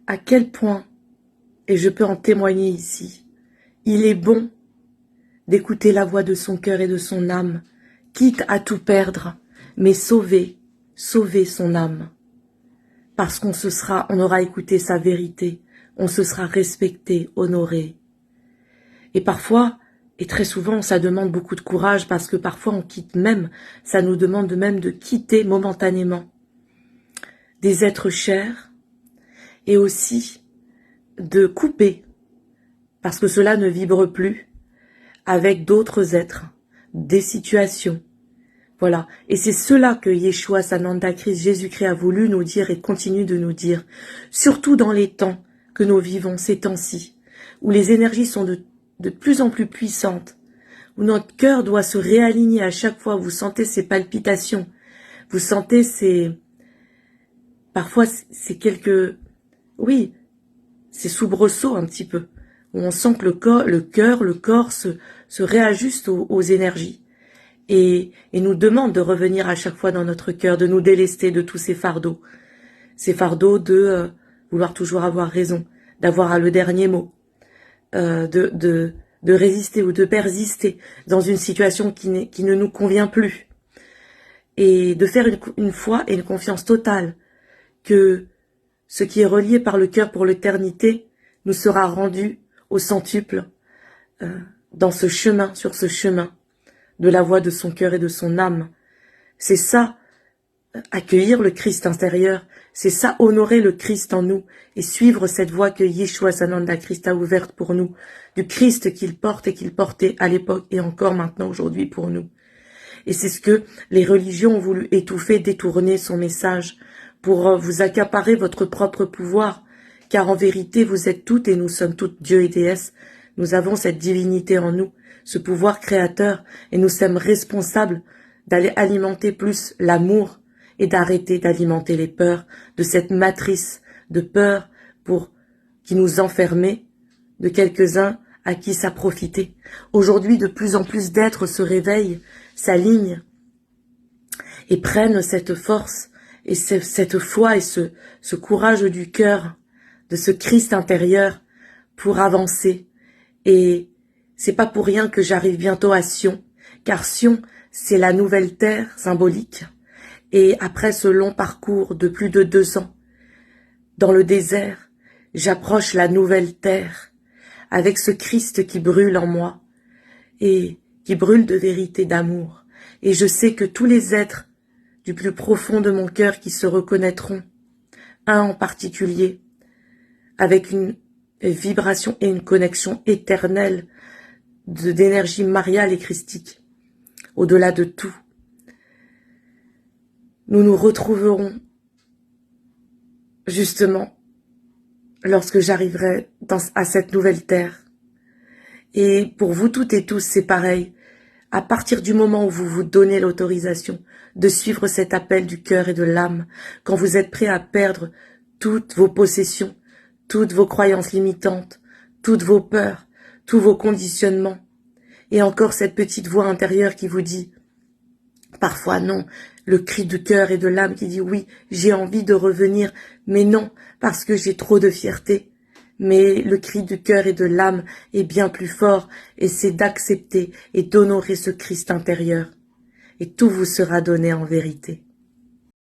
à quel point, et je peux en témoigner ici, il est bon d'écouter la voix de son cœur et de son âme, quitte à tout perdre, mais sauver son âme. Parce on aura écouté sa vérité, on se sera respecté, honoré. Et parfois, et très souvent, ça demande beaucoup de courage parce que parfois on quitte même, ça nous demande même de quitter momentanément des êtres chers et aussi de couper, parce que cela ne vibre plus, avec d'autres êtres, des situations. Voilà. Et c'est cela que Yeshua, Sananda Christ, Jésus-Christ a voulu nous dire et continue de nous dire, surtout dans les temps que nous vivons, ces temps-ci, où les énergies sont de plus en plus puissantes, où notre cœur doit se réaligner à chaque fois, vous sentez ces palpitations, vous sentez ces... Parfois, c'est quelques... Oui, c'est soubresauts un petit peu, où on sent que le corps se réajuste aux énergies et nous demande de revenir à chaque fois dans notre cœur, de nous délester de tous ces fardeaux de vouloir toujours avoir raison, d'avoir le dernier mot, de résister ou de persister dans une situation qui ne nous convient plus, et de faire une foi et une confiance totale que ce qui est relié par le cœur pour l'éternité nous sera rendu au centuple sur ce chemin de la voix de son cœur et de son âme. C'est ça, accueillir le Christ intérieur, c'est ça, honorer le Christ en nous et suivre cette voie que Yeshua Sananda Christ a ouverte pour nous, du Christ qu'il porte et qu'il portait à l'époque et encore maintenant aujourd'hui pour nous. Et c'est ce que les religions ont voulu étouffer, détourner son message pour vous accaparer votre propre pouvoir, car en vérité vous êtes toutes et nous sommes toutes Dieu et déesse, nous avons cette divinité en nous, ce pouvoir créateur, et nous sommes responsables d'aller alimenter plus l'amour et d'arrêter d'alimenter les peurs, de cette matrice de peur qui nous enfermait, de quelques-uns à qui ça profitait. Aujourd'hui, de plus en plus d'êtres se réveillent, s'alignent et prennent cette force et cette foi et ce courage du cœur, de ce Christ intérieur pour avancer. Et c'est pas pour rien que j'arrive bientôt à Sion, car Sion, c'est la nouvelle terre symbolique. Et après ce long parcours de plus de 2 ans, dans le désert, j'approche la nouvelle terre, avec ce Christ qui brûle en moi, et qui brûle de vérité d'amour. Et je sais que tous les êtres du plus profond de mon cœur qui se reconnaîtront, un en particulier, avec une vibration et une connexion éternelle d'énergie mariale et christique, au-delà de tout. Nous nous retrouverons justement lorsque j'arriverai à cette nouvelle terre. Et pour vous toutes et tous, c'est pareil. À partir du moment où vous vous donnez l'autorisation de suivre cet appel du cœur et de l'âme, quand vous êtes prêt à perdre toutes vos possessions, toutes vos croyances limitantes, toutes vos peurs, tous vos conditionnements, et encore cette petite voix intérieure qui vous dit, parfois non, le cri du cœur et de l'âme qui dit oui, j'ai envie de revenir, mais non, parce que j'ai trop de fierté. Mais le cri du cœur et de l'âme est bien plus fort, et c'est d'accepter et d'honorer ce Christ intérieur. Et tout vous sera donné en vérité.